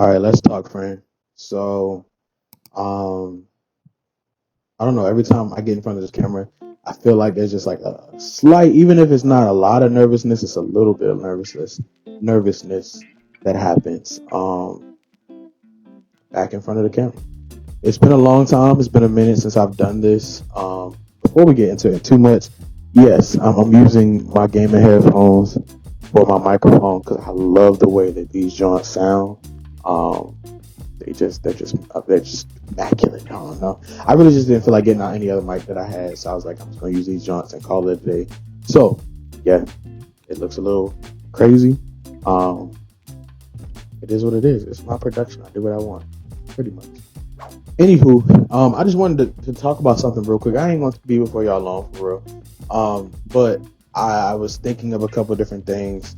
All right, let's talk, friend. So, um, I don't know. Every time I get in front of this camera, I feel like there's just like a slight, even if it's not a lot of nervousness, it's a little bit of nervousness that happens back in front of the camera. It's been a long time. It's been a minute since I've done this. Before we get into it too much, yes, I'm using my gaming headphones for my microphone because I love the way that these joints sound. Um, they're just immaculate. I don't know. I really just didn't feel like getting out any other mic that I had, so I was like, I'm just gonna use these joints and call it a day. So yeah, it looks a little crazy. Um, it is what it is. It's my production. I do what I want, pretty much. Anywho, I just wanted to talk about something real quick. I ain't going to be before y'all long for real. But I was thinking of a couple of different things,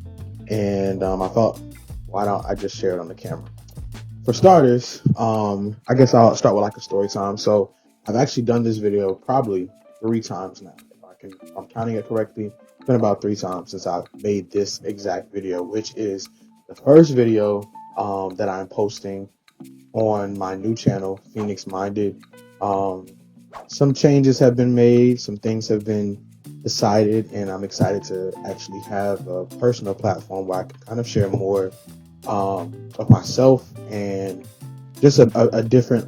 and I thought, why don't I just share it on the camera? For starters, I guess I'll start with like a story time. So I've actually done this video probably 3 times now. If I'm counting it correctly, it's been about 3 times since I've made this exact video, which is the first video that I'm posting on my new channel, Phenix Minded. Um, some changes have been made, some things have been decided, and I'm excited to actually have a personal platform where I can kind of share more of myself and just a different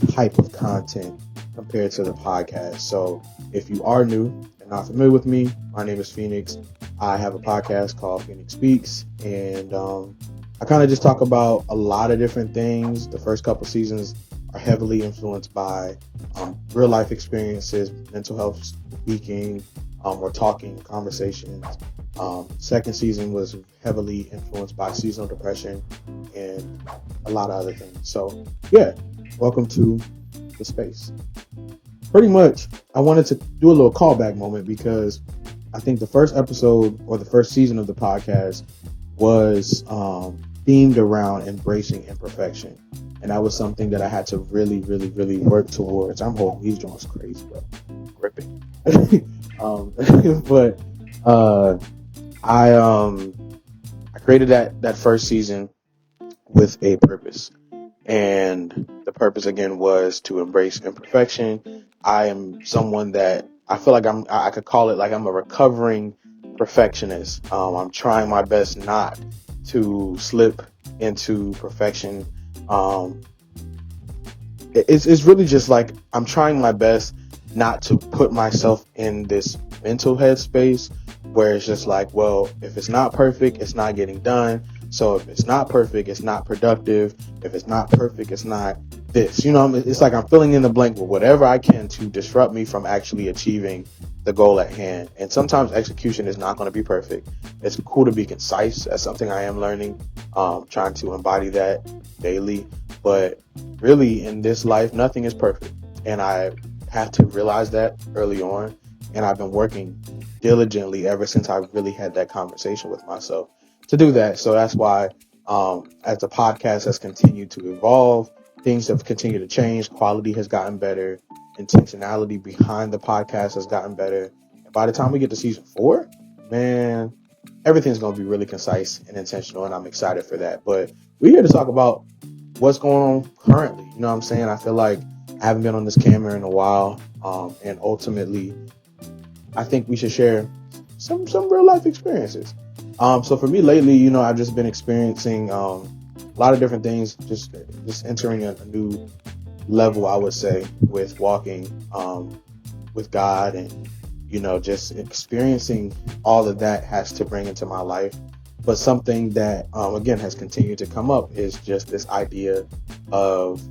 type of content compared to the podcast. So if you are new and not familiar with me, my name is Phenix. I have a podcast called Phenix Speaks, and I kind of just talk about a lot of different things. The first couple seasons are heavily influenced by real life experiences, mental health speaking, or talking conversations. Second season was heavily influenced by seasonal depression and a lot of other things. So yeah, welcome to the space. Pretty much, I wanted to do a little callback moment because I think the first episode or the first season of the podcast was themed around embracing imperfection. And that was something that I had to really, really, really work towards. I'm holding these joints crazy, bro. Gripping. But I created that first season with a purpose. And the purpose again was to embrace imperfection. I am someone that I feel like I could call it like I'm a recovering perfectionist. I'm trying my best not to slip into perfection. It's really just like I'm trying my best not to put myself in this mental headspace where it's just like, well, if it's not perfect, it's not getting done. So if it's not perfect, it's not productive. If it's not perfect, it's not this. It's like I'm filling in the blank with whatever I can to disrupt me from actually achieving the goal at hand. And sometimes execution is not going to be perfect. It's cool to be concise. That's something I am learning, trying to embody that daily. But really, in this life, nothing is perfect. And I have to realize that early on. And I've been working diligently ever since I really had that conversation with myself to do that. So that's why, as the podcast has continued to evolve, things have continued to change. Quality has gotten better. Intentionality behind the podcast has gotten better. And by the time we get to season 4, man, everything's going to be really concise and intentional. And I'm excited for that. But we're here to talk about what's going on currently. You know what I'm saying? I feel like I haven't been on this camera in a while. And ultimately, I think we should share some real life experiences. So for me lately, I've just been experiencing a lot of different things, just entering a new level, I would say, with walking with God, and just experiencing all of that has to bring into my life. But something that again has continued to come up is just this idea of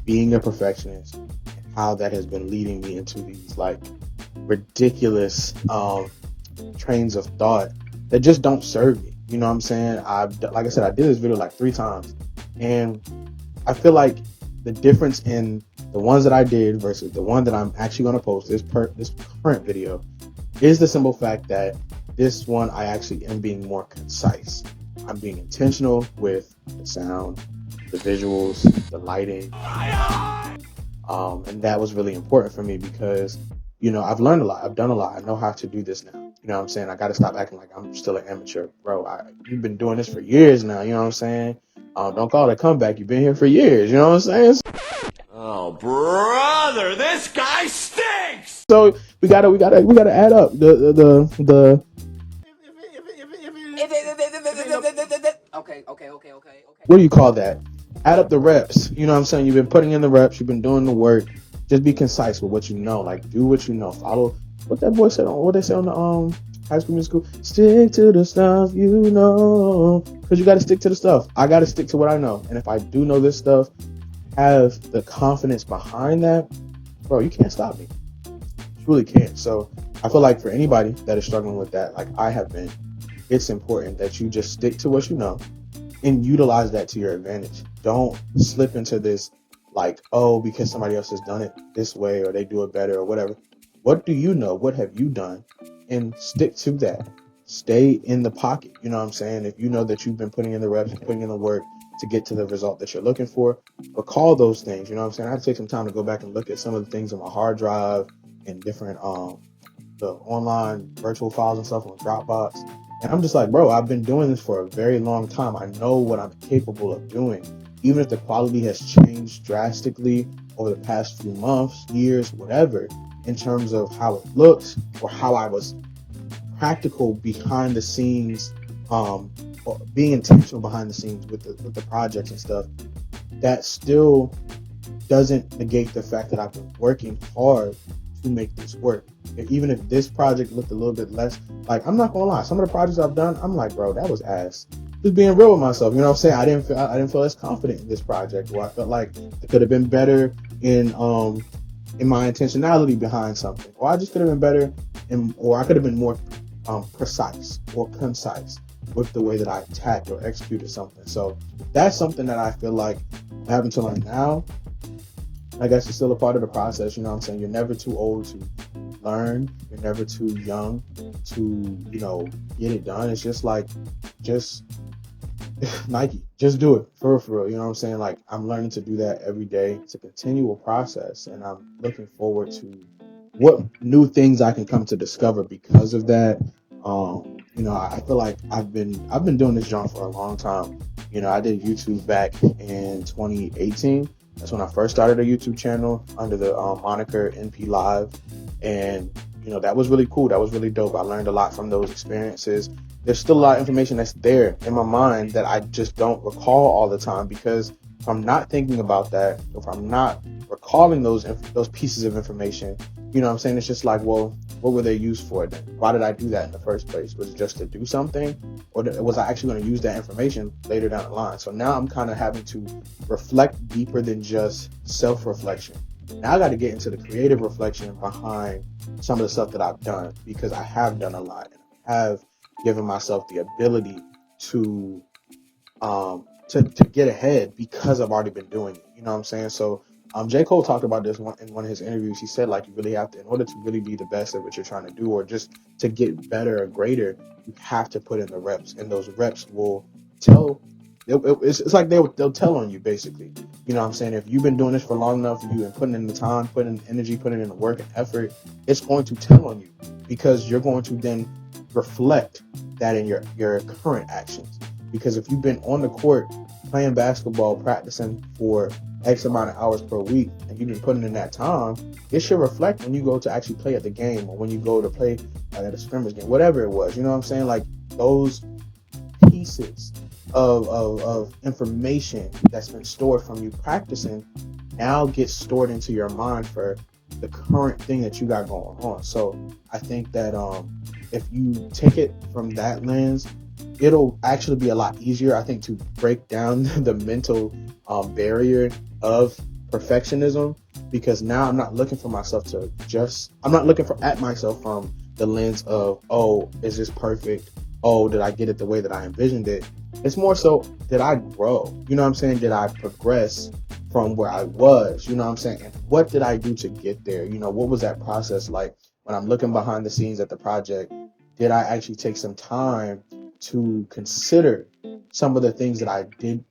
being a perfectionist, and how that has been leading me into these like ridiculous trains of thought that just don't serve me. You know what I'm saying? Like I said, I did this video like 3 times, and I feel like the difference in the ones that I did versus the one that I'm actually going to post, this current video, is the simple fact that this one I actually am being more concise. I'm being intentional with the sound, the visuals, the lighting, and that was really important for me because I've learned a lot. I've done a lot. I know how to do this now. You know what I'm saying? I got to stop acting like I'm still an amateur. Bro, you've been doing this for years now. You know what I'm saying? Don't call it a comeback. You've been here for years. You know what I'm saying? Oh, brother, this guy stinks. So we gotta add up the. Okay. What do you call that? Add up the reps. You know what I'm saying? You've been putting in the reps. You've been doing the work. Just be concise with what you know. Like, do what you know. Follow what that boy said on what they say on the High School Musical. Stick to the stuff you know, because you got to stick to the stuff. I got to stick to what I know. And if I do know this stuff, have the confidence behind that, bro, you can't stop me. You really can't. So I feel like for anybody that is struggling with that, like I have been, it's important that you just stick to what you know and utilize that to your advantage. Don't slip into this like, oh, because somebody else has done it this way or they do it better or whatever. What do you know? What have you done? And stick to that. Stay in the pocket. You know what I'm saying? If you know that you've been putting in the reps and putting in the work to get to the result that you're looking for, recall those things. You know what I'm saying? I had to take some time to go back and look at some of the things on my hard drive and different the online virtual files and stuff on Dropbox. And I'm just like, bro, I've been doing this for a very long time. I know what I'm capable of doing. Even if the quality has changed drastically over the past few months, years, whatever, in terms of how it looks or how I was practical behind the scenes, or being intentional behind the scenes with the projects and stuff, that still doesn't negate the fact that I've been working hard to make this work. Even if this project looked a little bit less, like, I'm not gonna lie, some of the projects I've done, I'm like, bro, that was ass. Just being real with myself, you know what I'm saying? I didn't feel as confident in this project, or I felt like it could have been better in my intentionality behind something, or I just could have been better, or I could have been more precise or concise with the way that I attacked or executed something. So that's something that I feel like I'm having to learn now. I guess it's still a part of the process. You know what I'm saying? You're never too old to learn. You're never too young to, get it done. It's just like, Nike, just do it for real. You know what I'm saying? Like, I'm learning to do that every day. It's a continual process, and I'm looking forward to what new things I can come to discover because of that. I feel like I've been doing this job for a long time. I did YouTube back in 2018. That's when I first started a YouTube channel under the moniker NP Live, and that was really cool. That was really dope. I learned a lot from those experiences. There's still a lot of information that's there in my mind that I just don't recall all the time, because if I'm not thinking about that, if I'm not recalling those pieces of information, you know what I'm saying? It's just like, well, what were they used for then? Why did I do that in the first place? Was it just to do something? Or was I actually going to use that information later down the line? So now I'm kind of having to reflect deeper than just self-reflection. Now I got to get into the creative reflection behind some of the stuff that I've done, because I have done a lot, and I have given myself the ability to get ahead because I've already been doing it. You know what I'm saying? So J. Cole talked about this in one of his interviews. He said, like, you really have to, in order to really be the best at what you're trying to do, or just to get better or greater, you have to put in the reps, and those reps will tell. It's like they'll tell on you, basically. You know what I'm saying? If you've been doing this for long enough, you've been putting in the time, putting in the energy, putting in the work and effort, it's going to tell on you, because you're going to then reflect that in your current actions. Because if you've been on the court playing basketball, practicing for X amount of hours per week, and you've been putting in that time, it should reflect when you go to actually play at the game, or when you go to play at a scrimmage game, whatever it was. You know what I'm saying? Like, those pieces of information that's been stored from you practicing now gets stored into your mind for the current thing that you got going on. So I think that if you take it from that lens, it'll actually be a lot easier, I think, to break down the mental barrier of perfectionism, because now I'm not looking for myself I'm not looking at myself from the lens of, oh, is this perfect? Oh, did I get it the way that I envisioned it? It's more so, did I grow? You know what I'm saying? Did I progress from where I was? You know what I'm saying? And what did I do to get there? What was that process like? When I'm looking behind the scenes at the project, did I actually take some time to consider some of the things that I did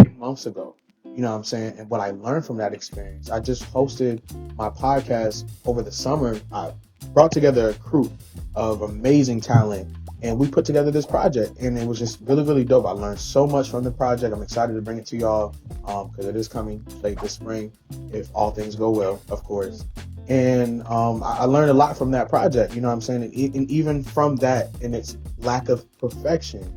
3 months ago? You know what I'm saying? And what I learned from that experience. I just hosted my podcast over the summer. I brought together a crew. of amazing talent. And we put together this project, and it was just really, really dope. I learned so much from the project. I'm excited to bring it to y'all because it is coming late this spring, if all things go well, of course. And I learned a lot from that project, you know what I'm saying? And even from that and its lack of perfection,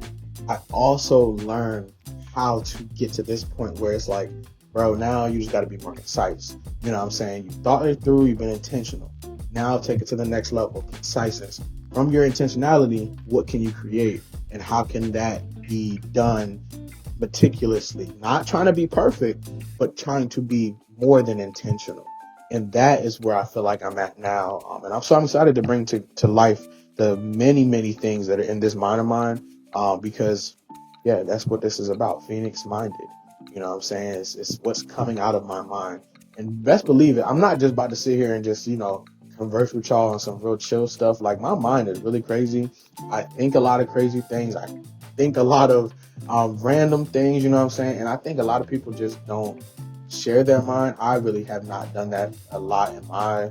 I also learned how to get to this point where it's like, bro, now you just got to be more concise. You know what I'm saying? You thought it through, you've been intentional. Now take it to the next level, conciseness. From your intentionality, what can you create? And how can that be done meticulously? Not trying to be perfect, but trying to be more than intentional. And that is where I feel like I'm at now. And I'm excited to bring to life the many, many things that are in this mind of mine. Because, yeah, that's what this is about. Phoenix minded. You know what I'm saying? It's what's coming out of my mind. And best believe it, I'm not just about to sit here and just, converse with y'all on some real chill stuff. Like, my mind is really crazy. I think a lot of crazy things. I think a lot of random things, you know what I'm saying? And I think a lot of people just don't share their mind. I really have not done that a lot in my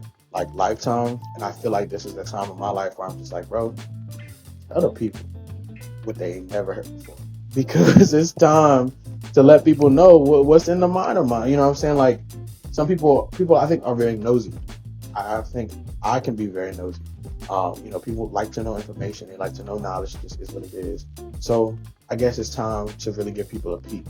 lifetime. And I feel like this is the time of my life where I'm just like, bro, tell the people what they ain't never heard before. Because it's time to let people know what's in the mind of mine. You know what I'm saying? Like, some people I think are very nosy. I think I can be very nosy. People like to know information. They like to know knowledge. Just is what it is. So I guess it's time to really give people a peek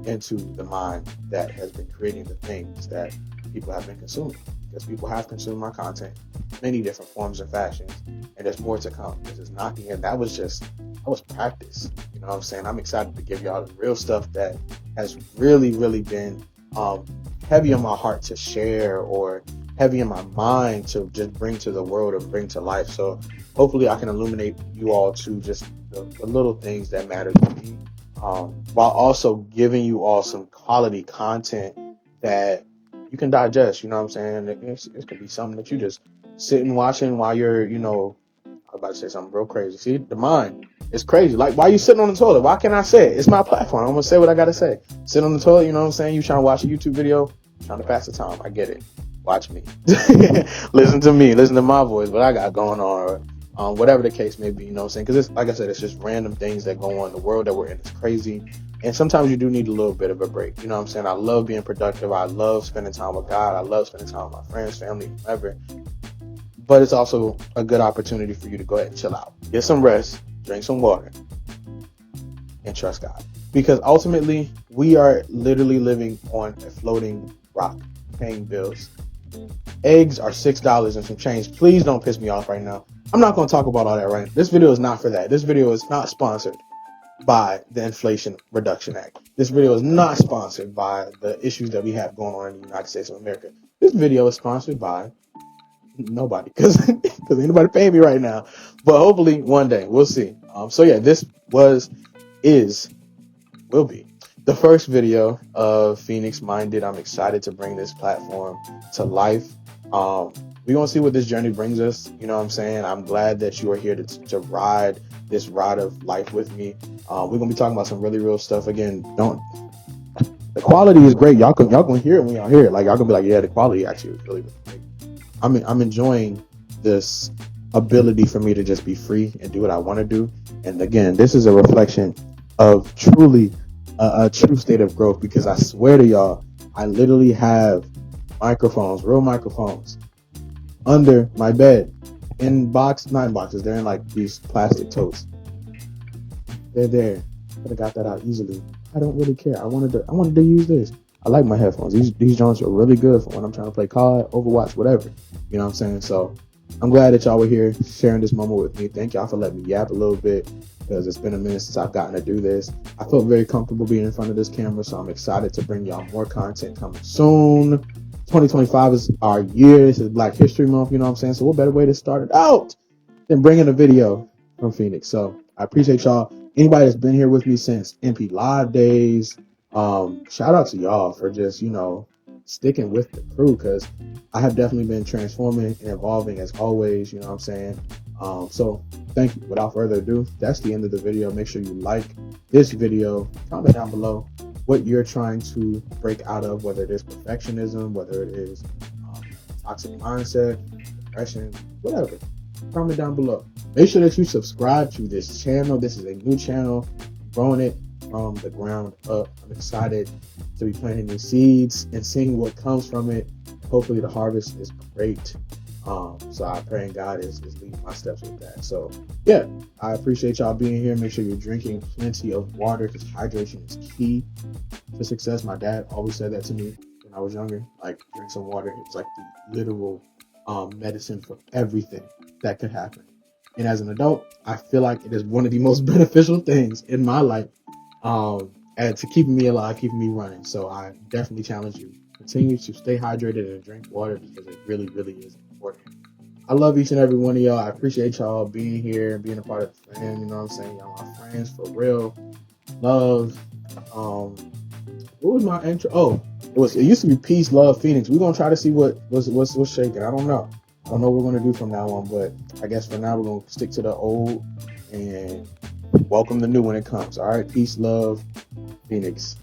into the mind that has been creating the things that people have been consuming. Because people have consumed my content in many different forms and fashions, and there's more to come. This is not the end. That was practice. You know what I'm saying? I'm excited to give y'all the real stuff that has really, really been heavy on my heart to share, or heavy in my mind to just bring to the world and bring to life. So hopefully I can illuminate you all to just the little things that matter to me, while also giving you all some quality content that you can digest. You know what I'm saying? It could be something that you just sitting watching while you're, I'm about to say something real crazy. See, the mind is crazy. Like, why you sitting on the toilet? Why can't I say it? It's my platform. I'm going to say what I got to say. Sit on the toilet, you know what I'm saying? You trying to watch a YouTube video, trying to pass the time. I get it. Watch me. Listen to me. Listen to my voice, what I got going on, or whatever the case may be, you know what I'm saying? Because it's, like I said, it's just random things that go on in the world that we're in. It's crazy. And sometimes you do need a little bit of a break. You know what I'm saying? I love being productive. I love spending time with God. I love spending time with my friends, family, whoever. But it's also a good opportunity for you to go ahead and chill out. Get some rest, drink some water, and trust God. Because ultimately, we are literally living on a floating rock, paying bills. Eggs are $6 and some change. Please don't piss me off right now. I'm not going to talk about all that right now. This video is not for that. This video is not sponsored by the Inflation Reduction Act. This video is not sponsored by the issues that we have going on in the United States of America. This video is sponsored by nobody, because ain't nobody paying me right now. But hopefully one day, we'll see. So yeah, this will be the first video of Phoenix Minded. I'm excited to bring this platform to life. We're going to see what this journey brings us. You know what I'm saying? I'm glad that you are here to ride this ride of life with me. We're going to be talking about some really real stuff. Again, the quality is great. Y'all can hear it when y'all hear it. Like, y'all can be like, yeah, the quality actually is really, really great. I'm enjoying this ability for me to just be free and do what I want to do. And again, this is a reflection of truly a true state of growth, because I swear to y'all, I literally have microphones, real microphones, under my bed, not in boxes. They're in like these plastic totes. They're there. Could have got that out easily. I don't really care. I wanted to use this. I like my headphones. These joints are really good for when I'm trying to play COD, Overwatch, whatever. You know what I'm saying? So I'm glad that y'all were here sharing this moment with me. Thank y'all for letting me yap a little bit, because it's been a minute since I've gotten to do this. I felt very comfortable being in front of this camera, so I'm excited to bring y'all more content coming soon. 2025 is our year. This is Black History Month, you know what I'm saying? So what better way to start it out than bringing a video from Phoenix? So I appreciate y'all. Anybody that's been here with me since MP Live days, shout out to y'all for just, sticking with the crew, because I have definitely been transforming and evolving as always, you know what I'm saying? So thank you. Without further ado, that's the end of the video. Make sure you like this video. Comment down below what you're trying to break out of, whether it is perfectionism, whether it is toxic mindset, depression, whatever. comment down below. Make sure that you subscribe to this channel. This is a new channel, growing it from the ground up. I'm excited to be planting these seeds and seeing what comes from it. Hopefully the harvest is great. So I pray God is leading my steps with that. So yeah, I appreciate y'all being here. Make sure you're drinking plenty of water because hydration is key to success. My dad always said that to me when I was younger. Like, drink some water. It's like the literal medicine for everything that could happen. And as an adult, I feel like it is one of the most beneficial things in my life, and to keeping me alive, keeping me running. So I definitely challenge you. Continue to stay hydrated and drink water because it really, really is important. I love each and every one of y'all. I appreciate y'all being here and being a part of the fam. You know what I'm saying? Y'all my friends for real. Love. What was my intro? Oh, it used to be peace, love, Phenix. We're gonna try to see what's shaking. I don't know. I don't know what we're gonna do from now on, but I guess for now we're gonna stick to the old and welcome the new when it comes. All right, peace, love, Phenix.